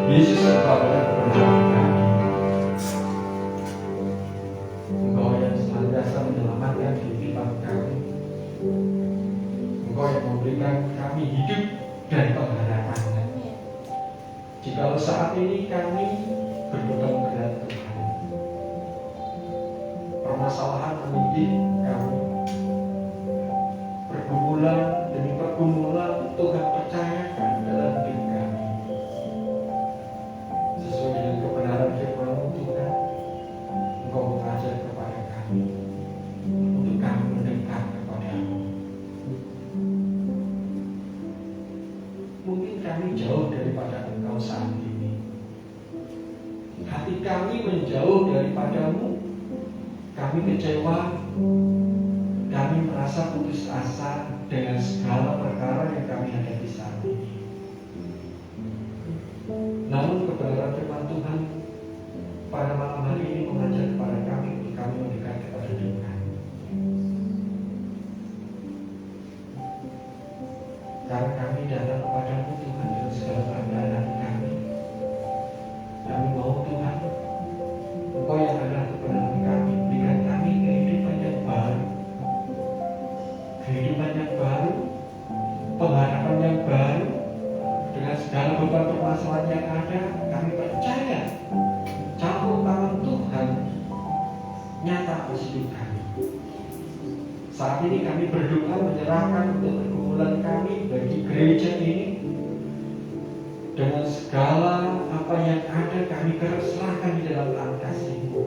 Yesus Engkau adalah kebenaran kami. Engkau yang senantiasa menyelamatkan kehidupan kami. Engkau yang memberikan kami hidup dan pengharapan. Jikalau saat ini kami berpegang kepada Tuhan, permasalahan menindih kami, pergumulan demi pergumulan Tuhan percayakan dalam hidup kami. Sesuai dengan kebenaran firman-Mu Tuhan, Engkau mengajar kepada kami untuk kami mendekat kepada-Mu. Mungkin kami jauh daripada Engkau saat ini. Hati kami menjauh daripada-Mu. Kami kecewa. Kami merasa putus asa dengan segala perkara yang kami hadapi saat ini. Namun kebenaran firman Tuhan pada malam hari ini mengajar kepada kami untuk kami mendekat kepada Tuhan. Karena kami datang kepada-Mu Tuhan dengan segala kerendahan hati kami. Kami mau Tuhan, Engkau yang adalah kebenaran kami, berikan kami kehidupan yang baru, kehidupan yang baru, pengharapan yang baru. Dengan segala beban permasalahan yang ada, kami percaya campur tangan Tuhan nyata atas hidup kami. Saat ini kami berdoa menyerahkan untuk pergumulan kami bagi gereja ini. Dengan segala apa yang ada kami serahkan di dalam tangan kasih-Mu.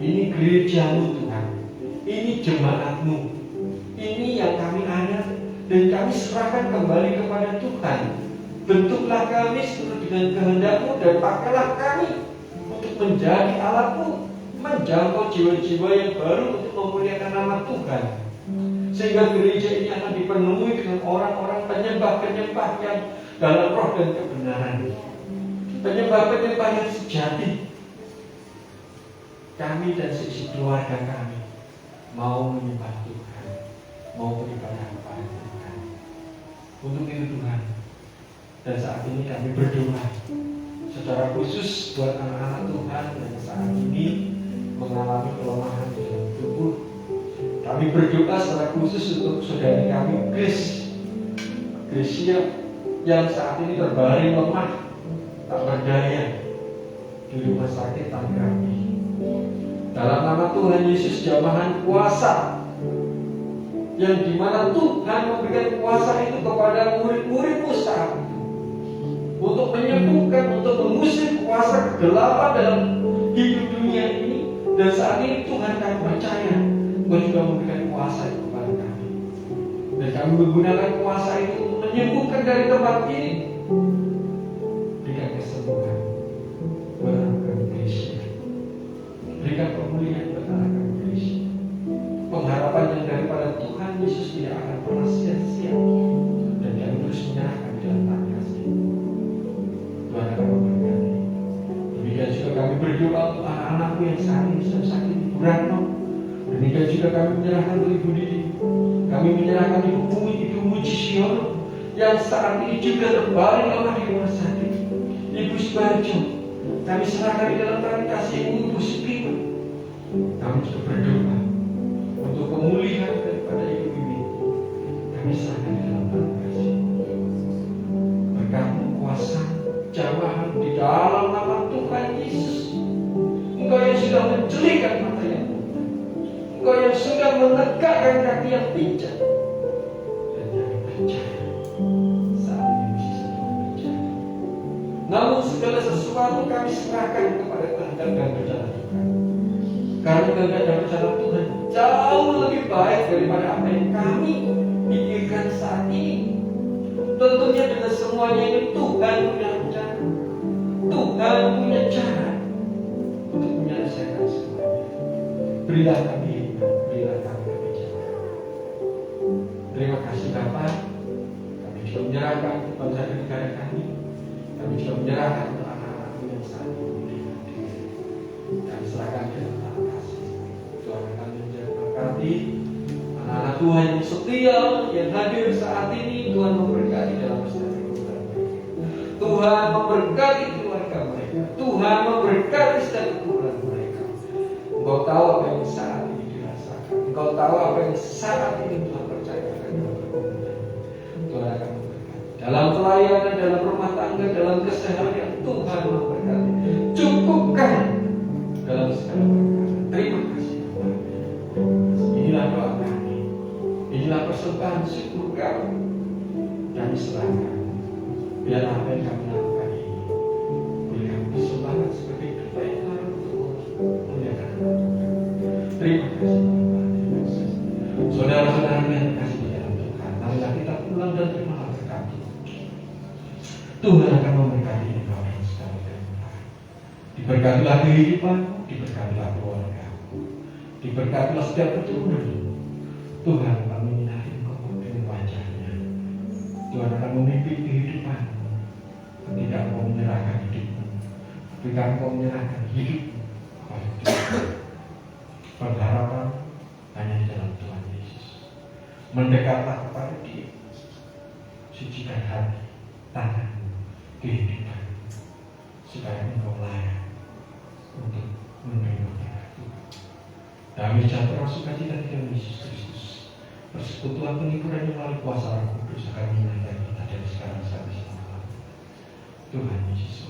Ini gereja-Mu Tuhan, ini jemaat-Mu, ini yang kami ada, dan kami serahkan kembali kepada Tuhan. Bentuklah kami sesuai dengan kehendak-Mu dan pakailah kami untuk menjadi alat-Mu, menjangkau jiwa-jiwa yang baru untuk memuliakan nama Tuhan. Sehingga gereja ini akan dipenuhi dengan orang-orang penyembah-penyembah yang dalam roh dan kebenaran, penyembah-penyembah yang sejati. Kami dan seisi keluarga kami mau menyembah Tuhan, mau beribadah kepada Tuhan. Untuk itu Tuhan, dan saat ini kami berdoa secara khusus buat anak-anak Tuhan yang saat ini mengalami kelemahan di dalam tubuh. Kami berdoa secara khusus untuk saudari kami Gracia yang saat ini terbaring lemah, tak berdaya di rumah sakit Tanggerang. Dalam nama Tuhan Yesus, jamahan kuasa yang dimana Tuhan memberikan kuasa itu kepada murid-murid-Mu saat itu untuk menyembuhkan, untuk mengusir kuasa kegelapan dalam hidup dunia ini. Dan saat ini Tuhan kami percaya Engkau juga memberikan kuasa itu kepada kami, dan kami menggunakan kuasa itu untuk menyembuhkan dari tempat ini. Berikan kesembuhan buat anak Gracia, berikan pemulihan buat anak Gracia. Pengharapan yang daripada Tuhan Yesus tidak akan pernah sia-sia, dan kami terus menyerahkan di dalam tangan kasih. Tuhan akan memberkati. Demikian juga kami berdoa untuk anak-anak-Mu yang saat ini sedang sakit di Burano. Demikian juga kami menyerahkan untuk Ibu Didi. Kami menyerahkan Ibu Mujisiono yang saat ini juga terbaring lemah di rumah sakit. Ibu Subarjo, kami serahkan di dalam tangan kasih-Mu. Ibu Supima, kami juga berdoa untuk pemulihan daripada Ibu ini. Kami serahkan di dalam tangan kasih-Mu. Berkat-Mu kuasa jamahan di dalam nama Tuhan Yesus. Engkau yang sudah menjelikan mata yang buta, Engkau yang sudah menegakkan kaki yang pincang, dan kami percaya saat ini bisa Tuhan berjaya. Namun segala sesuatu kami serahkan kepada kehendak dan rencana Tuhan, karena kehendak dan rencana Tuhan jauh lebih baik daripada apa yang kami pikirkan saat ini. Tentunya dengan semuanya ini Tuhan punya rencana, Tuhan punya cara untuk menyelesaikan semuanya. Berilah kami iman, berilah kami kebijaksanaan. Terima kasih Bapa. Kami juga menyerahkan bangsa dan negara kami. Kami juga menyerahkan untuk anak-anakmu yang saat ini. Dan serahkan ke dalam kasih. Tuhan kami memberkati anak-anak Tuhan yang setia, yang hadir saat ini. Tuhan memberkati dalam setiap kehidupan mereka. Tuhan memberkati keluarga mereka. Tuhan memberkati setiap kehidupan mereka. Engkau tahu apa yang saat ini dirasakan. Engkau tahu apa yang saat ini Tuhan percayakan dalam pergumulan. Tuhan akan memberkati. Dalam pelayanan, dalam rumah tangga, dalam keseharian, Tuhan memberkati. Cukupkan dalam segala perkara. Terima kasih Tuhan. Inilah doa kami. Inilah persembahan syukur kami. Kami serahkan. Biar apa yang kami lakukan ini boleh kami persembahkan sebagai kebaikan untuk memuliakan nama Tuhan. Terima kasih Bapak. Terima kasih. Saudara-saudara yang kasih di dalam Tuhan, marilah kita pulang dan terimalah berkat Tuhan akan memberkati hidup yang sedang terima. Diberkatilah kehidupan, diberkatilah keluarga, diberkatilah setiap keturunan. Tuhan akan menyinari engkau dengan wajahnya. Tuhan akan memimpin kehidupan. Tidak mau menyerahkan hidupmu, tapi engkau menyerahkan hidupmu kepada Tuhan. Berharapan hanya di dalam Tuhan Yesus. Mendekatlah kepada Dia. Sucikan hati, tangan, kehidupan, supaya engkau layak untuk menerima berkat Tuhan. Damai sejahtera sukacita di dalam Yesus Kristus. Persekutuan penghiburan yang melalui kuasa Roh Kudus akan menyertai kita dari sekarang sampai selama-lamanya. Tuhan Yesus.